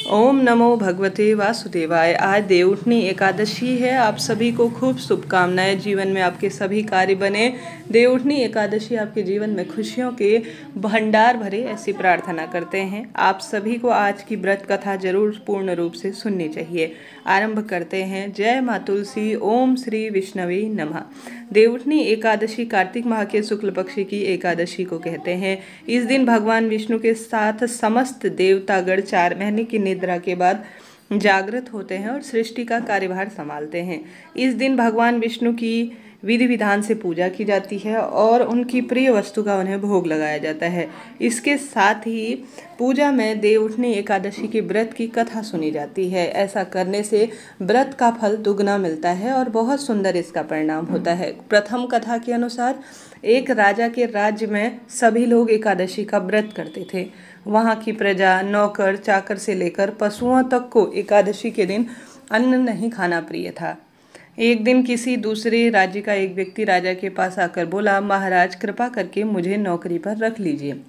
ओम नमो भगवते वासुदेवाय। आज देवउठनी एकादशी है। आप सभी को खूब शुभकामनाएं। जीवन में आपके सभी कार्य बने। देवउठनी एकादशी आपके जीवन में खुशियों के भंडार भरे, ऐसी प्रार्थना करते हैं। आप सभी को आज की व्रत कथा जरूर पूर्ण रूप से सुननी चाहिए। आरंभ करते हैं। जय माँ तुलसी। ओम श्री विष्णवे नमः। देवउठनी एकादशी कार्तिक माह के शुक्ल पक्ष की एकादशी को कहते हैं। इस दिन भगवान विष्णु के साथ समस्त देवतागण 4 महीने की निद्रा के बाद जागृत होते हैं और सृष्टि का कार्यभार संभालते हैं। इस दिन भगवान विष्णु की विधि विधान से पूजा की जाती है और उनकी प्रिय वस्तु का उन्हें भोग लगाया जाता है। इसके साथ ही पूजा में देवउठनी एकादशी के व्रत की कथा सुनी जाती है। ऐसा करने से व्रत का फल दुगना मिलता है और बहुत सुंदर इसका परिणाम होता है। प्रथम कथा के अनुसार एक राजा के राज्य में सभी लोग एकादशी का व्रत करते थे। वहाँ की प्रजा, नौकर चाकर से लेकर पशुओं तक को एकादशी के दिन अन्न नहीं खाना प्रिय था। एक दिन किसी दूसरे राज्य का एक व्यक्ति राजा के पास आकर बोला, महाराज कृपा करके मुझे नौकरी पर रख लीजिए।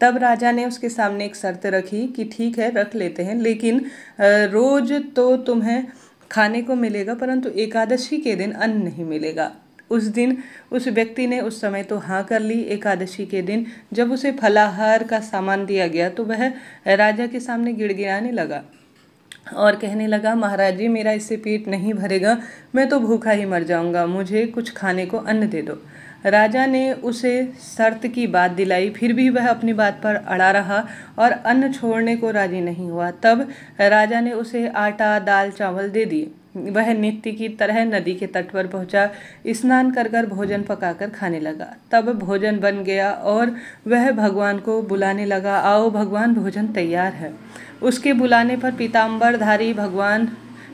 तब राजा ने उसके सामने एक शर्त रखी कि ठीक है, रख लेते हैं, लेकिन रोज तो तुम्हें खाने को मिलेगा, परंतु एकादशी के दिन अन्न नहीं मिलेगा। उस दिन उस व्यक्ति ने उस समय तो हाँ कर ली। एकादशी के दिन जब उसे फलाहार का सामान दिया गया तो वह राजा के सामने गिड़गिड़ाने लगा और कहने लगा, महाराज जी मेरा इससे पेट नहीं भरेगा, मैं तो भूखा ही मर जाऊंगा, मुझे कुछ खाने को अन्न दे दो। राजा ने उसे शर्त की बात दिलाई, फिर भी वह अपनी बात पर अड़ा रहा और अन्न छोड़ने को राजी नहीं हुआ। तब राजा ने उसे आटा दाल चावल दे दिए। वह नित्य की तरह नदी के तट पर पहुंचा, स्नान कर कर भोजन पकाकर खाने लगा। तब भोजन बन गया और वह भगवान को बुलाने लगा, आओ भगवान भोजन तैयार है। उसके बुलाने पर पीताम्बरधारी भगवान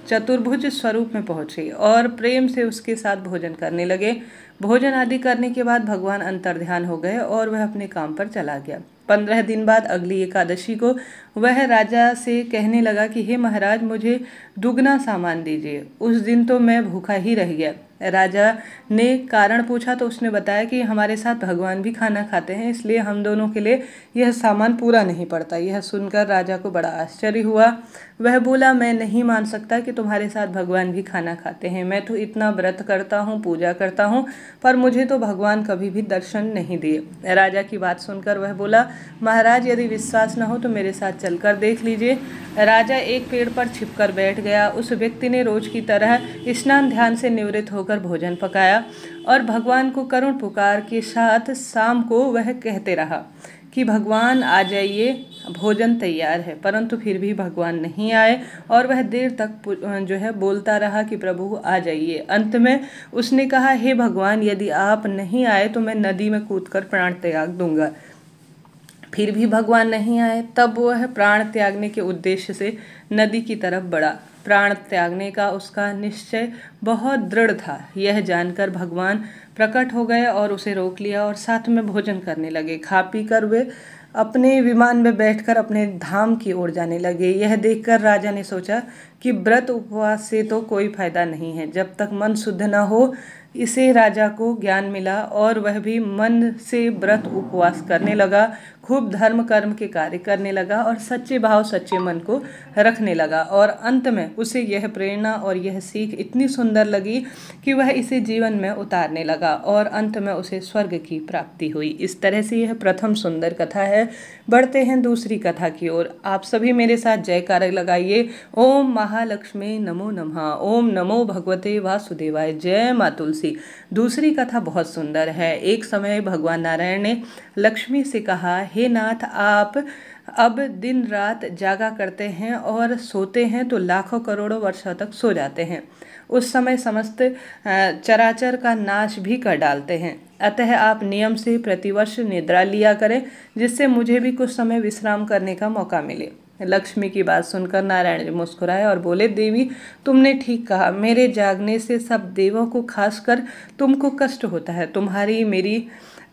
चतुर्भुज स्वरूप में पहुंचे और प्रेम से उसके साथ भोजन करने लगे। भोजन आदि करने के बाद भगवान अंतर्ध्यान हो गए और वह अपने काम पर चला गया। 15 दिन बाद अगली एकादशी को वह राजा से कहने लगा कि हे महाराज मुझे दुगना सामान दीजिए। उस दिन तो मैं भूखा ही रह गया। राजा ने कारण पूछा तो उसने बताया कि हमारे साथ भगवान भी खाना खाते हैं, इसलिए हम दोनों के लिए यह सामान पूरा नहीं पड़ता। यह सुनकर राजा को बड़ा आश्चर्य हुआ। वह बोला, मैं नहीं मान सकता कि तुम्हारे साथ भगवान भी खाना खाते हैं। मैं तो इतना व्रत करता हूँ, पूजा करता हूँ, पर मुझे तो भगवान कभी भी दर्शन नहीं दिए। राजा की बात सुनकर वह बोला, महाराज यदि विश्वास न हो तो मेरे साथ चलकर देख लीजिए। राजा एक पेड़ पर छिपकर बैठ गया। उस व्यक्ति ने रोज की तरह स्नान ध्यान से निवृत्त होकर भोजन पकाया और भगवान को करुण पुकार के साथ शाम को वह कहते रहा कि भगवान आ जाइए, भोजन तैयार है। परंतु फिर भी भगवान नहीं आए और वह देर तक बोलता रहा कि प्रभु आ जाइए। अंत में उसने कहा, हे भगवान यदि आप नहीं आए तो मैं नदी में कूदकर प्राण त्याग दूंगा। फिर भी भगवान नहीं आए। तब वह प्राण त्यागने के उद्देश्य से नदी की तरफ बढ़ा। प्राण त्यागने का उसका निश्चय बहुत दृढ़ था। यह जानकर भगवान प्रकट हो गए और उसे रोक लिया और साथ में भोजन करने लगे। खा पी कर वे अपने विमान में बैठकर अपने धाम की ओर जाने लगे। यह देखकर राजा ने सोचा कि व्रत उपवास से तो कोई फायदा नहीं है। जब तक मन शुद्ध न हो, इसे राजा को ज्ञान मिला और वह भी मन से व्रत उपवास करने लगा, खूब धर्म कर्म के कार्य करने लगा और सच्चे भाव सच्चे मन को रखने लगा। और अंत में उसे यह प्रेरणा और यह सीख इतनी सुंदर लगी कि वह इसे जीवन में उतारने लगा और अंत में उसे स्वर्ग की प्राप्ति हुई। इस तरह से यह प्रथम सुंदर कथा है। बढ़ते हैं दूसरी कथा की ओर। आप सभी मेरे साथ जयकार लगाइए। ओम महालक्ष्मी नमो नमः। ओम नमो भगवते वासुदेवाय। जय माँ तुलसी। दूसरी कथा बहुत सुंदर है। एक समय भगवान नारायण ने लक्ष्मी से कहा, हे नाथ आप अब दिन रात जागा करते हैं और सोते हैं तो लाखों करोड़ों वर्षों तक सो जाते हैं। उस समय समस्त चराचर का नाश भी कर डालते हैं। अतः आप नियम से प्रतिवर्ष निद्रा लिया करें, जिससे मुझे भी कुछ समय विश्राम करने का मौका मिले। लक्ष्मी की बात सुनकर नारायण जी मुस्कुराए और बोले, देवी तुमने ठीक कहा, मेरे जागने से सब देवों को खासकर तुमको कष्ट होता है।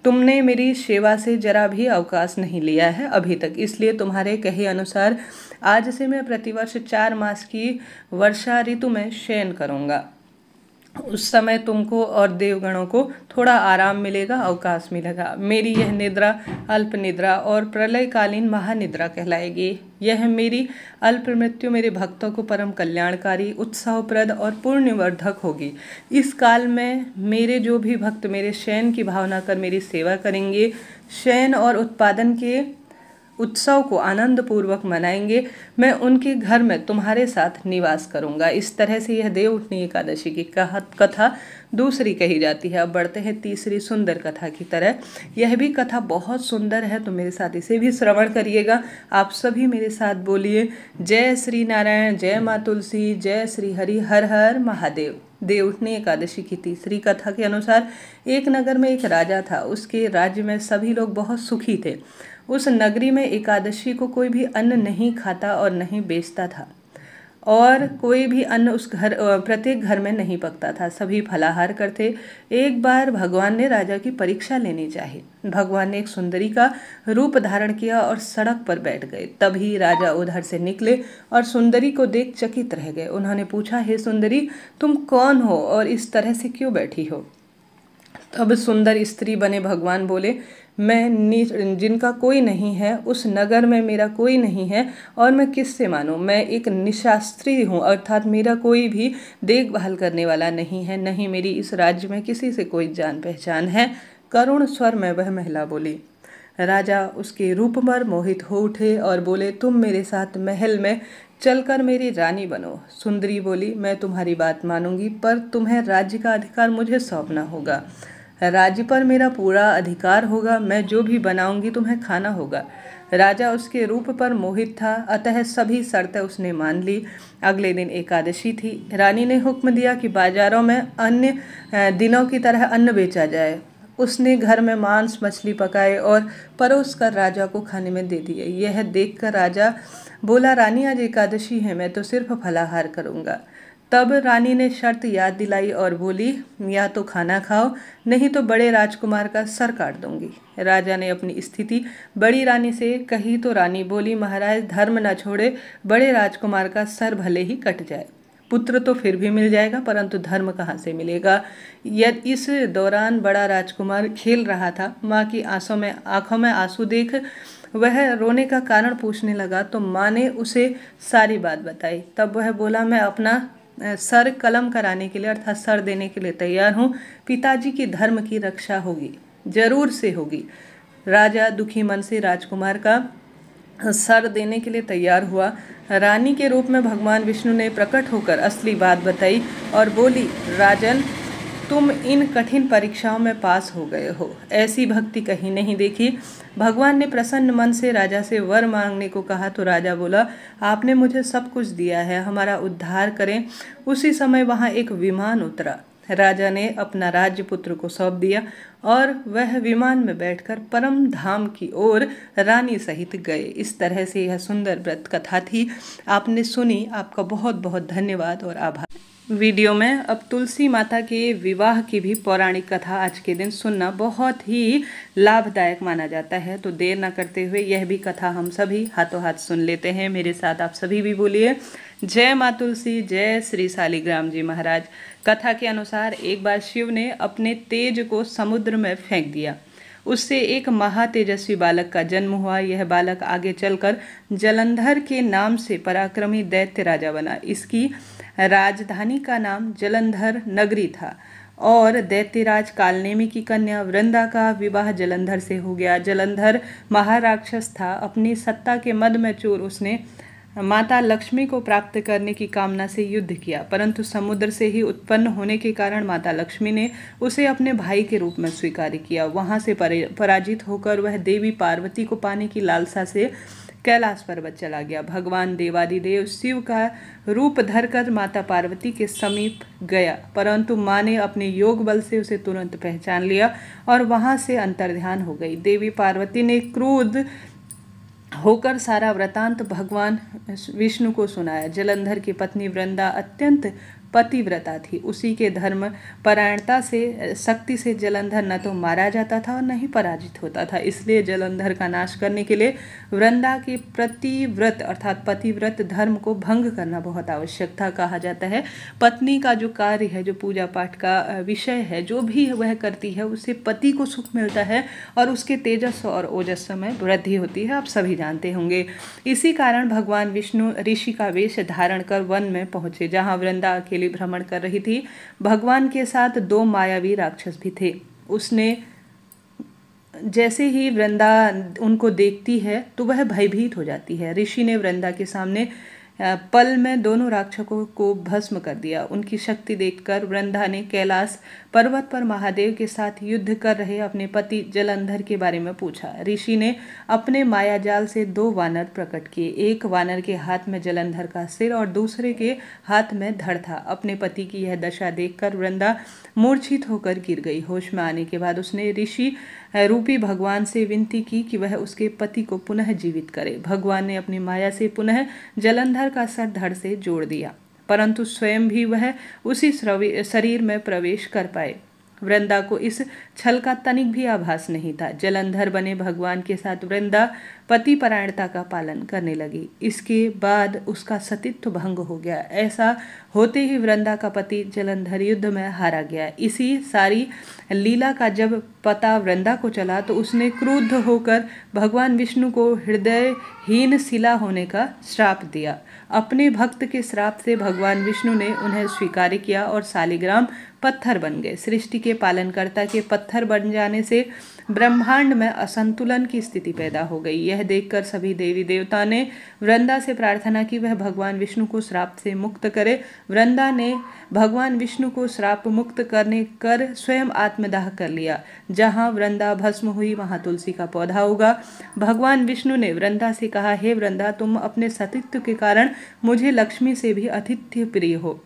तुमने मेरी सेवा से जरा भी अवकाश नहीं लिया है अभी तक, इसलिए तुम्हारे कहे अनुसार आज से मैं प्रतिवर्ष 4 मास की वर्षा ऋतु में शयन करूंगा। उस समय तुमको और देवगणों को थोड़ा आराम मिलेगा, अवकाश मिलेगा। मेरी यह निद्रा अल्प निद्रा और प्रलयकालीन महानिद्रा कहलाएगी। यह मेरी अल्प मृत्यु मेरे भक्तों को परम कल्याणकारी, उत्साहप्रद और पुण्यवर्धक होगी। इस काल में मेरे जो भी भक्त मेरे शयन की भावना कर मेरी सेवा करेंगे, शयन और उत्पादन के उत्सव को आनंद पूर्वक मनाएंगे, मैं उनके घर में तुम्हारे साथ निवास करूंगा। इस तरह से यह देवउठनी एकादशी की कथा दूसरी कही जाती है। अब बढ़ते हैं तीसरी सुंदर कथा की तरह। यह भी कथा बहुत सुंदर है, तो मेरे साथ इसे भी श्रवण करिएगा। आप सभी मेरे साथ बोलिए, जय श्री नारायण, जय माँ तुलसी, जय श्री हरि, हर हर महादेव। देवउठनी एकादशी की तीसरी कथा के अनुसार एक नगर में एक राजा था। उसके राज्य में सभी लोग बहुत सुखी थे। उस नगरी में एकादशी को कोई भी अन्न नहीं खाता और नहीं बेचता था, और कोई भी अन्न उस प्रत्येक घर में नहीं पकता था। सभी फलाहार करते। एक बार भगवान ने राजा की परीक्षा लेनी चाही। भगवान ने एक सुंदरी का रूप धारण किया और सड़क पर बैठ गए। तभी राजा उधर से निकले और सुंदरी को देख चकित रह गए। उन्होंने पूछा, हे सुंदरी, तुम कौन हो और इस तरह से क्यों बैठी हो? तब सुंदर स्त्री बने भगवान बोले, मैं जिनका कोई नहीं है, उस नगर में मेरा कोई नहीं है, और मैं किससे मानूं? मैं एक निशास्त्री हूँ, अर्थात मेरा कोई भी देखभाल करने वाला नहीं है, नहीं मेरी इस राज्य में किसी से कोई जान पहचान है। करुण स्वर में वह महिला बोली। राजा उसके रूप पर मोहित हो उठे और बोले, तुम मेरे साथ महल में चलकर मेरी रानी बनो। सुंदरी बोली, मैं तुम्हारी बात मानूंगी, पर तुम्हें राज्य का अधिकार मुझे सौंपना होगा। राज्य पर मेरा पूरा अधिकार होगा, मैं जो भी बनाऊंगी तुम्हें खाना होगा। राजा उसके रूप पर मोहित था, अतः सभी शर्तें उसने मान ली। अगले दिन एकादशी थी। रानी ने हुक्म दिया कि बाजारों में अन्य दिनों की तरह अन्न बेचा जाए। उसने घर में मांस मछली पकाए और परोस कर राजा को खाने में दे दिए। यह देखकर राजा बोला, रानी आज एकादशी है, मैं तो सिर्फ फलाहार करूंगा। तब रानी ने शर्त याद दिलाई और बोली, या तो खाना खाओ, नहीं तो बड़े राजकुमार का सर काट दूंगी। राजा ने अपनी स्थिति बड़ी रानी से कही तो रानी बोली, महाराज, धर्म न छोड़े बड़े राजकुमार का सर भले ही कट जाए, पुत्र तो फिर भी मिल जाएगा, परंतु धर्म कहाँ से मिलेगा? यदि इस दौरान बड़ा राजकुमार खेल रहा था। माँ की आंखों में आंसू देख वह रोने का कारण पूछने लगा, तो माँ ने उसे सारी बात बताई। तब वह बोला, मैं अपना सर कलम कराने के लिए अर्थात सर देने के लिए तैयार हूँ। पिताजी की धर्म की रक्षा होगी, जरूर से होगी। राजा दुखी मन से राजकुमार का सर देने के लिए तैयार हुआ। रानी के रूप में भगवान विष्णु ने प्रकट होकर असली बात बताई और बोली, राजन, तुम इन कठिन परीक्षाओं में पास हो गए हो, ऐसी भक्ति कहीं नहीं देखी। भगवान ने प्रसन्न मन से राजा से वर मांगने को कहा तो राजा बोला, आपने मुझे सब कुछ दिया है, हमारा उद्धार करें। उसी समय वहां एक विमान उतरा। राजा ने अपना राज्य पुत्र को सौंप दिया और वह विमान में बैठकर परम धाम की ओर रानी सहित गए। इस तरह से यह सुंदर व्रत कथा थी, आपने सुनी। आपका बहुत बहुत धन्यवाद और आभार। वीडियो में अब तुलसी माता के विवाह की भी पौराणिक कथा आज के दिन सुनना बहुत ही लाभदायक माना जाता है, तो देर न करते हुए यह भी कथा हम सभी हाथों हाथ सुन लेते हैं। मेरे साथ आप सभी भी बोलिए, जय माँ तुलसी, जय श्री शालिग्राम जी महाराज। कथा के अनुसार एक बार शिव ने अपने तेज को समुद्र में फेंक दिया। उससे एक महातेजस्वी बालक का जन्म हुआ। यह बालक आगे चलकर जलंधर के नाम से पराक्रमी दैत्य राजा बना। इसकी राजधानी का नाम जलंधर नगरी था और दैत्यराज कालनेमी की कन्या वृंदा का विवाह जलंधर से हो गया। जलंधर महाराक्षस था। अपनी सत्ता के मद में चूर उसने माता लक्ष्मी को प्राप्त करने की कामना से युद्ध किया, परंतु समुद्र से ही उत्पन्न होने के कारण माता लक्ष्मी ने उसे अपने भाई के रूप में स्वीकार किया। वहां से पराजित होकर वह देवी पार्वती को पाने की लालसा से कैलाश पर्वत चला गया। भगवान देवादिदेव शिव का रूप धरकर माता पार्वती के समीप गया, परंतु माँ ने अपने योग बल से उसे तुरंत पहचान लिया और वहां से अंतर्ध्यान हो गई। देवी पार्वती ने क्रोध होकर सारा वृतांत भगवान विष्णु को सुनाया। जलंधर की पत्नी वृंदा अत्यंत पतिव्रता थी। उसी के धर्म परायणता से, शक्ति से जलंधर न तो मारा जाता था और न ही पराजित होता था। इसलिए जलंधर का नाश करने के लिए वृंदा के प्रतिव्रत अर्थात पतिव्रत धर्म को भंग करना बहुत आवश्यक था। कहा जाता है पत्नी का जो कार्य है, जो पूजा पाठ का विषय है, जो भी वह करती है उससे पति को सुख मिलता है और उसके तेजस और ओजस में वृद्धि होती है। आप सभी जानते होंगे। इसी कारण भगवान विष्णु ऋषि का वेश धारण कर वन में पहुंचे, जहां वृंदा अकेली भ्रमण कर रही थी। भगवान के साथ 2 मायावी राक्षस भी थे। उसने जैसे ही वृंदा उनको देखती है तो वह भयभीत हो जाती है। ऋषि ने वृंदा के सामने पल में दोनों राक्षसों को भस्म कर दिया। उनकी शक्ति देखकर वृंदा ने कैलाश पर्वत पर महादेव के साथ युद्ध कर रहे अपने पति जलंधर के बारे में पूछा। ऋषि ने अपने मायाजाल से 2 वानर प्रकट किए। एक वानर के हाथ में जलंधर का सिर और दूसरे के हाथ में धड़ था। अपने पति की यह दशा देखकर वृंदा मूर्छित होकर गिर गई। होश में आने के बाद उसने ऋषि रूपी भगवान से विनती की कि वह उसके पति को पुनः जीवित करे। भगवान ने अपनी माया से पुनः जलंधर का सर धड़ से जोड़ दिया, परंतु स्वयं भी वह उसी शरीर में प्रवेश कर पाए। वृंदा को इस छल का तनिक भी आभास नहीं था। जलंधर बने भगवान के साथ वृंदा पति परायणता का पालन करने लगी। इसके बाद उसका सतीत्व भंग हो गया। ऐसा होते ही वृंदा का पति जलंधर युद्ध में हारा गया। इसी सारी लीला का जब पता वृंदा को चला तो उसने क्रुद्ध होकर भगवान विष्णु को हृदयहीन शिला होने का श्राप दिया। अपने भक्त के श्राप से भगवान विष्णु ने उन्हें स्वीकार किया और शालिग्राम पत्थर बन गए। सृष्टि के पालनकर्ता के पत्थर बन जाने से ब्रह्मांड में असंतुलन की स्थिति पैदा हो गई। यह देखकर सभी देवी देवता ने वृंदा से प्रार्थना की वह भगवान विष्णु को श्राप से मुक्त करे। वृंदा ने भगवान विष्णु को श्राप मुक्त करने कर स्वयं आत्मदाह कर लिया। जहाँ वृंदा भस्म हुई वहाँ तुलसी का पौधा उगा। भगवान विष्णु ने वृंदा से कहा, हे वृंदा, तुम अपने सतीत्व के कारण मुझे लक्ष्मी से भी अतिथ्य प्रिय हो।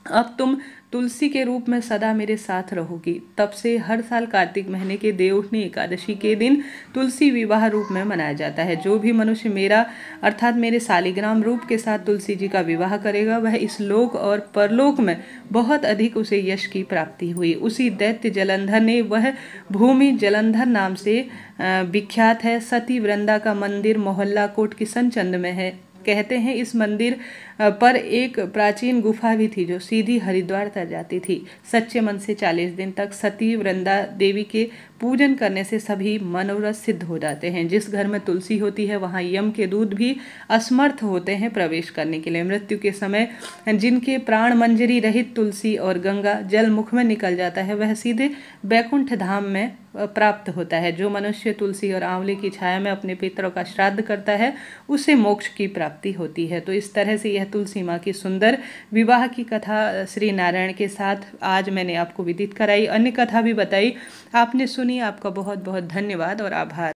अब तुम तुलसी के रूप में सदा मेरे साथ रहोगी। तब से हर साल कार्तिक महीने के देवउठनी एकादशी के दिन तुलसी विवाह रूप में मनाया जाता है। जो भी मनुष्य मेरा अर्थात मेरे शालिग्राम रूप के साथ तुलसी जी का विवाह करेगा वह इस लोक और परलोक में बहुत अधिक उसे यश की प्राप्ति हुई। उसी दैत्य जलंधर ने वह भूमि जलंधर नाम से विख्यात है। सती वृंदा का मंदिर मोहल्ला कोट किशनचंद में है। कहते हैं इस मंदिर पर एक प्राचीन गुफा भी थी जो सीधी हरिद्वार तक जाती थी। सच्चे मन से 40 दिन तक सती वृंदा देवी के पूजन करने से सभी मनोरथ सिद्ध हो जाते हैं। जिस घर में तुलसी होती है वहाँ यम के दूत भी असमर्थ होते हैं प्रवेश करने के लिए। मृत्यु के समय जिनके प्राण मंजरी रहित तुलसी और गंगा जल मुख में निकल जाता है वह सीधे बैकुंठ धाम में प्राप्त होता है। जो मनुष्य तुलसी और आंवले की छाया में अपने पितरों का श्राद्ध करता है उसे मोक्ष की प्राप्ति होती है। तो इस तरह से यह तुलसी माँ की सुंदर विवाह की कथा श्री नारायण के साथ आज मैंने आपको विदित कराई। अन्य कथा भी बताई, आपने सुनी। आपका बहुत बहुत धन्यवाद और आभार।